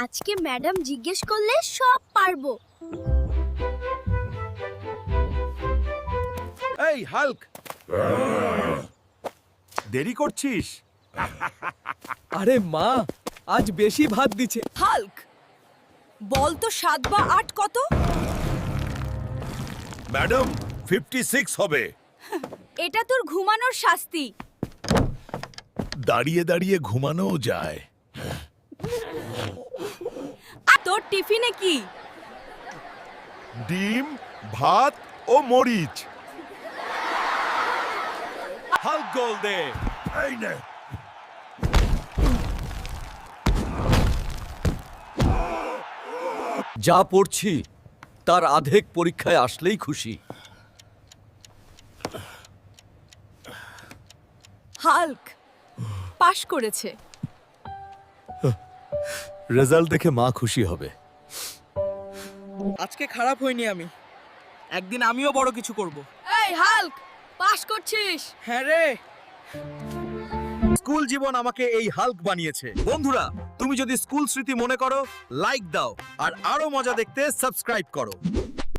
আজকে ম্যাডাম জিজ্ঞেস করলে সব পারবো। এই হাল্ক, দেরি করছিস? আরে মা, আজ বেশি ভাত দিছে। হাল্ক, বল তো 7 বা 8 কত? ম্যাডাম 56 হবে। এটা তোর ঘুমানোর শাস্তি। দাঁড়িয়ে দাঁড়িয়ে ঘুমানোও যায়। তোর টিফিনে কি? ডিম, ভাত ও মরিচ। হাল্ক গোল দে। এই নে। যা পড়ছি তার আধেক পরীক্ষায় আসলেই খুশি। হাল্ক পাশ করেছে। রেজাল্ট দেখে মা খুশি হবে। আজকে খারাপ হইনি আমি। একদিন আমিও বড় কিছু করব। এই হাল্ক, পাশ করছিস? হ্যাঁ রে। স্কুল জীবন আমাকে এই হাল্ক বানিয়েছে। বন্ধুরা, তুমি যদি স্কুল স্মৃতি মনে করো, লাইক দাও আর আরো মজা দেখতে সাবস্ক্রাইব করো।